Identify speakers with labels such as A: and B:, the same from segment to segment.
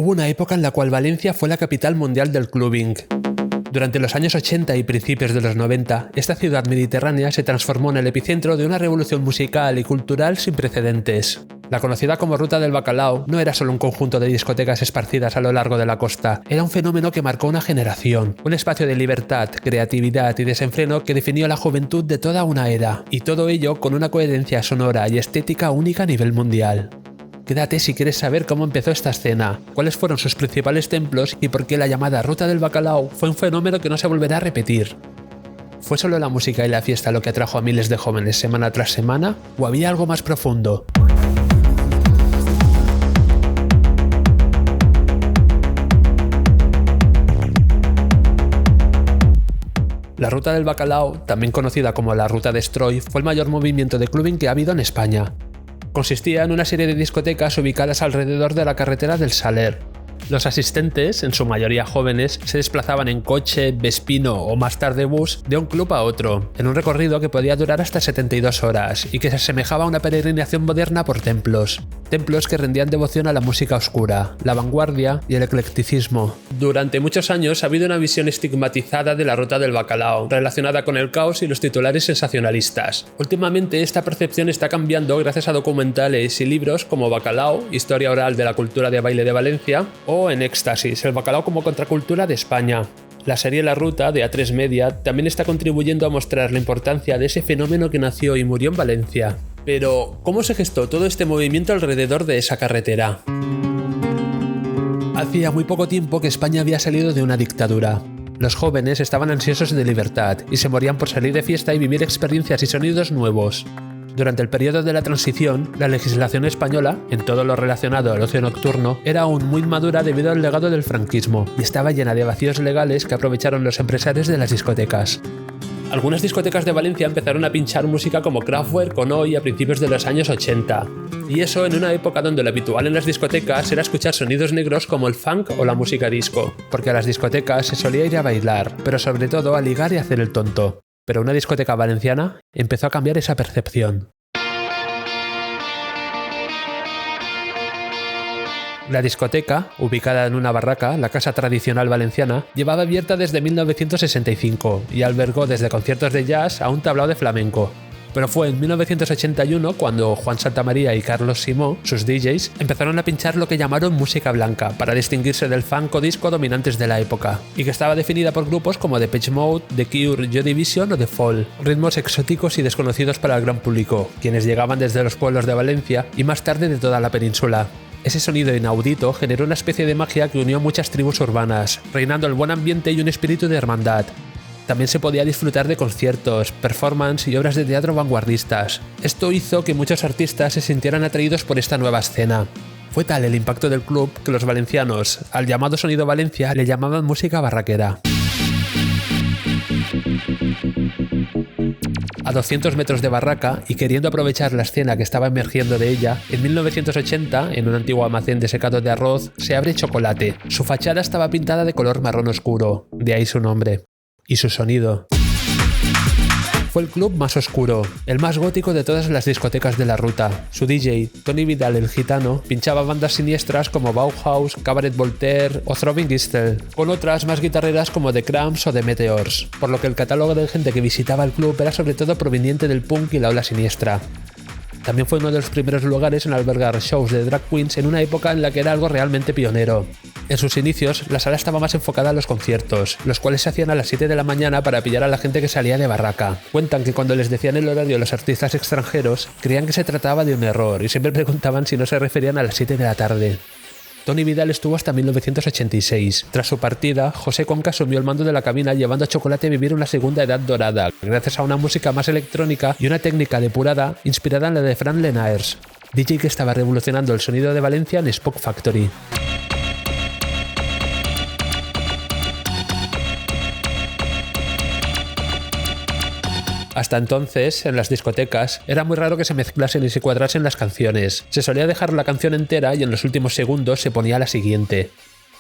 A: Hubo una época en la cual Valencia fue la capital mundial del clubbing. Durante los años 80 y principios de los 90, esta ciudad mediterránea se transformó en el epicentro de una revolución musical y cultural sin precedentes. La conocida como Ruta del Bacalao no era solo un conjunto de discotecas esparcidas a lo largo de la costa, era un fenómeno que marcó una generación, un espacio de libertad, creatividad y desenfreno que definió la juventud de toda una era, y todo ello con una coherencia sonora y estética única a nivel mundial. Quédate si quieres saber cómo empezó esta escena, cuáles fueron sus principales templos y por qué la llamada Ruta del Bacalao fue un fenómeno que no se volverá a repetir. ¿Fue solo la música y la fiesta lo que atrajo a miles de jóvenes semana tras semana? ¿O había algo más profundo? La Ruta del Bacalao, también conocida como la Ruta Destroy, fue el mayor movimiento de clubbing que ha habido en España. Consistía en una serie de discotecas ubicadas alrededor de la carretera del Saler. Los asistentes, en su mayoría jóvenes, se desplazaban en coche, vespino o más tarde bus de un club a otro, en un recorrido que podía durar hasta 72 horas y que se asemejaba a una peregrinación moderna por templos. Templos que rendían devoción a la música oscura, la vanguardia y el eclecticismo. Durante muchos años ha habido una visión estigmatizada de la Ruta del Bacalao, relacionada con el caos y los titulares sensacionalistas. Últimamente esta percepción está cambiando gracias a documentales y libros como Bacalao, Historia oral de la cultura de baile de Valencia, o En éxtasis, el bacalao como contracultura de España. La serie La Ruta, de A3 Media, también está contribuyendo a mostrar la importancia de ese fenómeno que nació y murió en Valencia. Pero, ¿cómo se gestó todo este movimiento alrededor de esa carretera? Hacía muy poco tiempo que España había salido de una dictadura. Los jóvenes estaban ansiosos de libertad y se morían por salir de fiesta y vivir experiencias y sonidos nuevos. Durante el periodo de la transición, la legislación española, en todo lo relacionado al ocio nocturno, era aún muy madura debido al legado del franquismo y estaba llena de vacíos legales que aprovecharon los empresarios de las discotecas. Algunas discotecas de Valencia empezaron a pinchar música como Kraftwerk o Noi a principios de los años 80. Y eso en una época donde lo habitual en las discotecas era escuchar sonidos negros como el funk o la música disco, porque a las discotecas se solía ir a bailar, pero sobre todo a ligar y hacer el tonto. Pero una discoteca valenciana empezó a cambiar esa percepción. La discoteca, ubicada en una barraca, la casa tradicional valenciana, llevaba abierta desde 1965 y albergó desde conciertos de jazz a un tablao de flamenco. Pero fue en 1981 cuando Juan Santamaría y Carlos Simó, sus DJs, empezaron a pinchar lo que llamaron música blanca para distinguirse del funk o disco dominantes de la época, y que estaba definida por grupos como Depeche Mode, The Cure, Joy Division o The Fall, ritmos exóticos y desconocidos para el gran público, quienes llegaban desde los pueblos de Valencia y más tarde de toda la península. Ese sonido inaudito generó una especie de magia que unió muchas tribus urbanas, reinando el buen ambiente y un espíritu de hermandad. También se podía disfrutar de conciertos, performance y obras de teatro vanguardistas. Esto hizo que muchos artistas se sintieran atraídos por esta nueva escena. Fue tal el impacto del club que los valencianos, al llamado Sonido Valencia, le llamaban música barraquera. A 200 metros de barraca y queriendo aprovechar la escena que estaba emergiendo de ella, en 1980, en un antiguo almacén de secado de arroz, se abre Chocolate. Su fachada estaba pintada de color marrón oscuro, de ahí su nombre. Y su sonido. Fue el club más oscuro, el más gótico de todas las discotecas de la ruta. Su DJ, Tony Vidal el Gitano, pinchaba bandas siniestras como Bauhaus, Cabaret Voltaire o Throbbing Gristle, con otras más guitarreras como The Cramps o The Meteors, por lo que el catálogo de gente que visitaba el club era sobre todo proveniente del punk y la ola siniestra. También fue uno de los primeros lugares en albergar shows de drag queens en una época en la que era algo realmente pionero. En sus inicios, la sala estaba más enfocada a los conciertos, los cuales se hacían a las 7 de la mañana para pillar a la gente que salía de barraca. Cuentan que cuando les decían el horario a los artistas extranjeros, creían que se trataba de un error y siempre preguntaban si no se referían a las 7 de la tarde. Tony Vidal estuvo hasta 1986. Tras su partida, José Conca asumió el mando de la cabina llevando a Chocolate a vivir una segunda edad dorada, gracias a una música más electrónica y una técnica depurada inspirada en la de Fran Lenaers, DJ que estaba revolucionando el sonido de Valencia en Spock Factory. Hasta entonces, en las discotecas, era muy raro que se mezclasen y se cuadrasen las canciones. Se solía dejar la canción entera y en los últimos segundos se ponía la siguiente.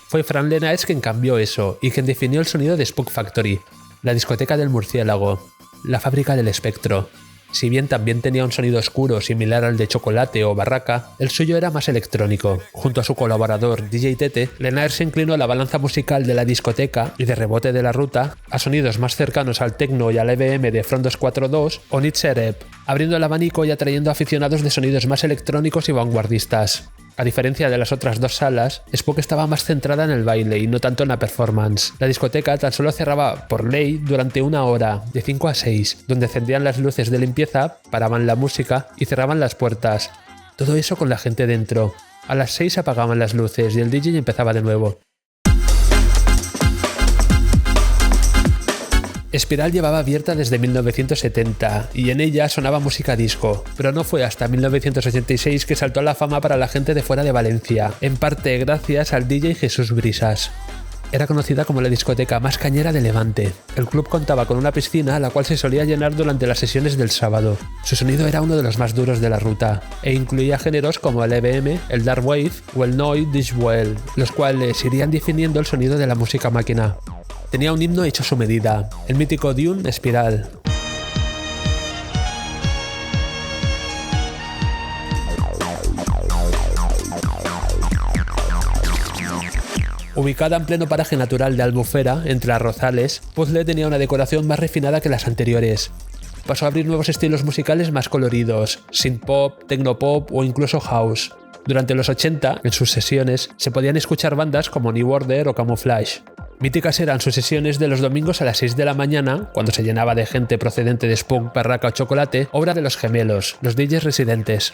A: Fue Fran Lenaers quien cambió eso y quien definió el sonido de Spook Factory, la discoteca del murciélago, la fábrica del espectro. Si bien también tenía un sonido oscuro similar al de Chocolate o Barraca, el suyo era más electrónico. Junto a su colaborador DJ Tete, Lenaers se inclinó la balanza musical de la discoteca y de rebote de la ruta a sonidos más cercanos al techno y al EBM de Front 242 o Nitserep, abriendo el abanico y atrayendo aficionados de sonidos más electrónicos y vanguardistas. A diferencia de las otras dos salas, Spook estaba más centrada en el baile y no tanto en la performance. La discoteca tan solo cerraba por ley durante una hora, de 5 a 6, donde encendían las luces de limpieza, paraban la música y cerraban las puertas. Todo eso con la gente dentro. A las 6 apagaban las luces y el DJ empezaba de nuevo. Espiral llevaba abierta desde 1970 y en ella sonaba música disco, pero no fue hasta 1986 que saltó a la fama para la gente de fuera de Valencia, en parte gracias al DJ Jesús Brisas. Era conocida como la discoteca más cañera de Levante. El club contaba con una piscina la cual se solía llenar durante las sesiones del sábado. Su sonido era uno de los más duros de la ruta e incluía géneros como el EBM, el Dark Wave o el Noise Dishwell, los cuales irían definiendo el sonido de la música máquina. Tenía un himno hecho a su medida, el mítico Dune Espiral. Ubicada en pleno paraje natural de Albufera, entre arrozales, Puzzle tenía una decoración más refinada que las anteriores. Pasó a abrir nuevos estilos musicales más coloridos, synth-pop, techno-pop o incluso house. Durante los 80, en sus sesiones, se podían escuchar bandas como New Order o Camouflage. Míticas eran sus sesiones de los domingos a las 6 de la mañana, cuando se llenaba de gente procedente de Spook, Barraca o Chocolate, obra de los gemelos, los DJs residentes.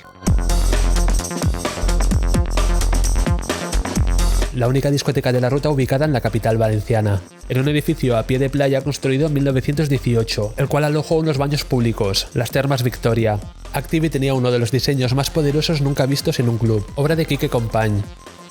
A: La única discoteca de la ruta ubicada en la capital valenciana, en un edificio a pie de playa construido en 1918, el cual alojó unos baños públicos, las Termas Victoria. Activi tenía uno de los diseños más poderosos nunca vistos en un club, obra de Quique Company.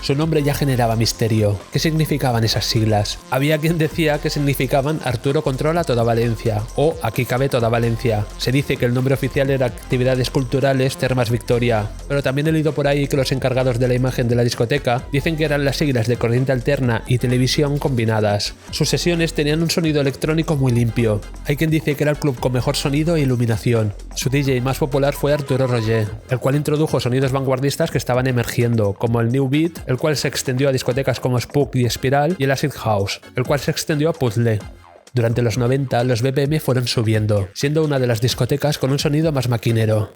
A: Su nombre ya generaba misterio. ¿Qué significaban esas siglas? Había quien decía que significaban Arturo controla toda Valencia o Aquí cabe toda Valencia. Se dice que el nombre oficial era Actividades Culturales Termas Victoria, pero también he leído por ahí que los encargados de la imagen de la discoteca dicen que eran las siglas de corriente alterna y televisión combinadas. Sus sesiones tenían un sonido electrónico muy limpio. Hay quien dice que era el club con mejor sonido e iluminación. Su DJ más popular fue Arturo Roger, el cual introdujo sonidos vanguardistas que estaban emergiendo, como el New Beat, el cual se extendió a discotecas como Spook y Espiral, y el Acid House, el cual se extendió a Puzzle. Durante los 90, los BPM fueron subiendo, siendo una de las discotecas con un sonido más maquinero.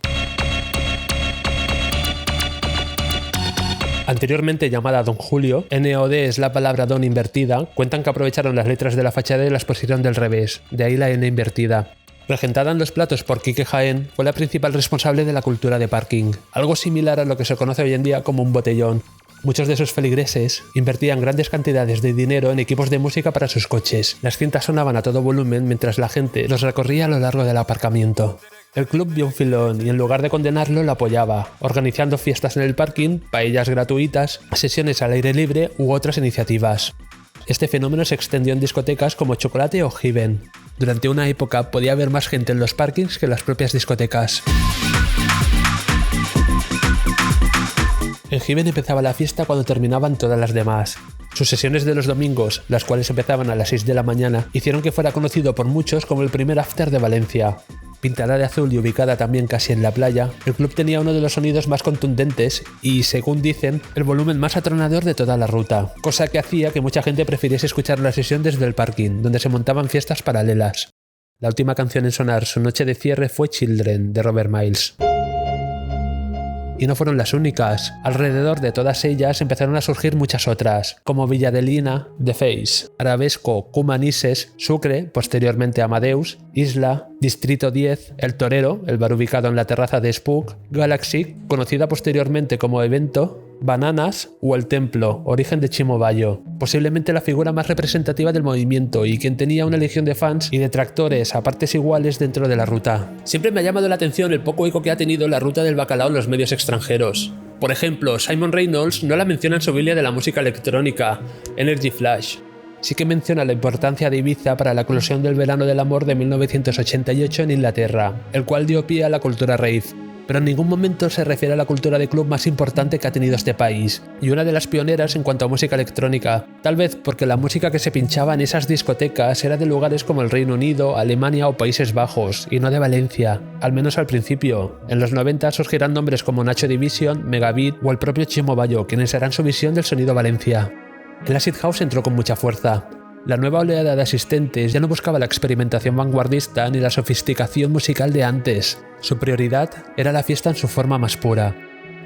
A: Anteriormente llamada Don Julio, NOD es la palabra Don invertida, cuentan que aprovecharon las letras de la fachada y las pusieron del revés, de ahí la N invertida. Regentada en los platos por Quique Jaén, fue la principal responsable de la cultura de parking, algo similar a lo que se conoce hoy en día como un botellón. Muchos de sus feligreses invertían grandes cantidades de dinero en equipos de música para sus coches. Las cintas sonaban a todo volumen mientras la gente los recorría a lo largo del aparcamiento. El club vio un filón y en lugar de condenarlo lo apoyaba, organizando fiestas en el parking, paellas gratuitas, sesiones al aire libre u otras iniciativas. Este fenómeno se extendió en discotecas como Chocolate o Given. Durante una época podía haber más gente en los parkings que en las propias discotecas. En Given empezaba la fiesta cuando terminaban todas las demás. Sus sesiones de los domingos, las cuales empezaban a las 6 de la mañana, hicieron que fuera conocido por muchos como el primer after de Valencia. Pintada de azul y ubicada también casi en la playa, el club tenía uno de los sonidos más contundentes y, según dicen, el volumen más atronador de toda la ruta, cosa que hacía que mucha gente prefiriese escuchar la sesión desde el parking, donde se montaban fiestas paralelas. La última canción en sonar su noche de cierre fue Children, de Robert Miles. Y no fueron las únicas. Alrededor de todas ellas empezaron a surgir muchas otras, como Villadelina, The Face, Arabesco, Cumanises, Sucre, posteriormente Amadeus, Isla, Distrito 10, El Torero, el bar ubicado en la terraza de Spook, Galaxy, conocida posteriormente como Evento, Bananas o El Templo, origen de Chimo Bayo, posiblemente la figura más representativa del movimiento y quien tenía una legión de fans y detractores a partes iguales dentro de la ruta. Siempre me ha llamado la atención el poco eco que ha tenido la ruta del bacalao en los medios extranjeros. Por ejemplo, Simon Reynolds no la menciona en su Biblia de la música electrónica, Energy Flash. Sí que menciona la importancia de Ibiza para la eclosión del verano del amor de 1988 en Inglaterra, el cual dio pie a la cultura rave. pero en ningún momento se refiere a la cultura de club más importante que ha tenido este país, y una de las pioneras en cuanto a música electrónica, tal vez porque la música que se pinchaba en esas discotecas era de lugares como el Reino Unido, Alemania o Países Bajos, y no de Valencia, al menos al principio. En los 90 surgirán nombres como Nacho Division, Megabit o el propio Chimo Bayo, quienes harán su visión del sonido Valencia. El acid house entró con mucha fuerza. La nueva oleada de asistentes ya no buscaba la experimentación vanguardista ni la sofisticación musical de antes. Su prioridad era la fiesta en su forma más pura,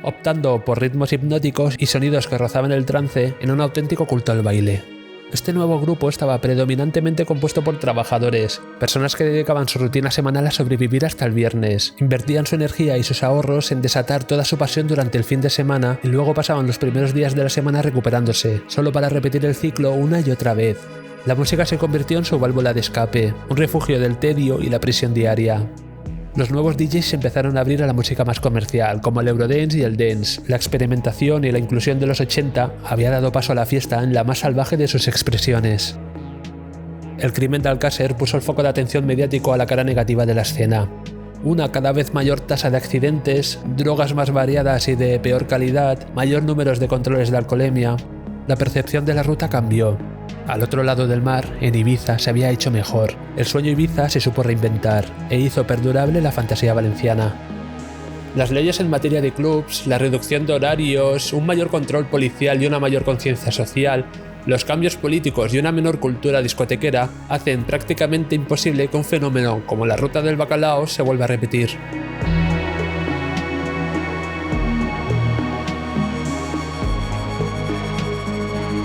A: optando por ritmos hipnóticos y sonidos que rozaban el trance en un auténtico culto al baile. Este nuevo grupo estaba predominantemente compuesto por trabajadores, personas que dedicaban su rutina semanal a sobrevivir hasta el viernes, invertían su energía y sus ahorros en desatar toda su pasión durante el fin de semana y luego pasaban los primeros días de la semana recuperándose, solo para repetir el ciclo una y otra vez. La música se convirtió en su válvula de escape, un refugio del tedio y la presión diaria. Los nuevos DJs se empezaron a abrir a la música más comercial, como el Eurodance y el Dance. La experimentación y la inclusión de los 80 había dado paso a la fiesta en la más salvaje de sus expresiones. El crimen de Alcácer puso el foco de atención mediático a la cara negativa de la escena. Una cada vez mayor tasa de accidentes, drogas más variadas y de peor calidad, mayor número de controles de alcoholemia. La percepción de la ruta cambió. Al otro lado del mar, en Ibiza, se había hecho mejor. El sueño Ibiza se supo reinventar e hizo perdurable la fantasía valenciana. Las leyes en materia de clubs, la reducción de horarios, un mayor control policial y una mayor conciencia social, los cambios políticos y una menor cultura discotequera hacen prácticamente imposible que un fenómeno como la ruta del bacalao se vuelva a repetir.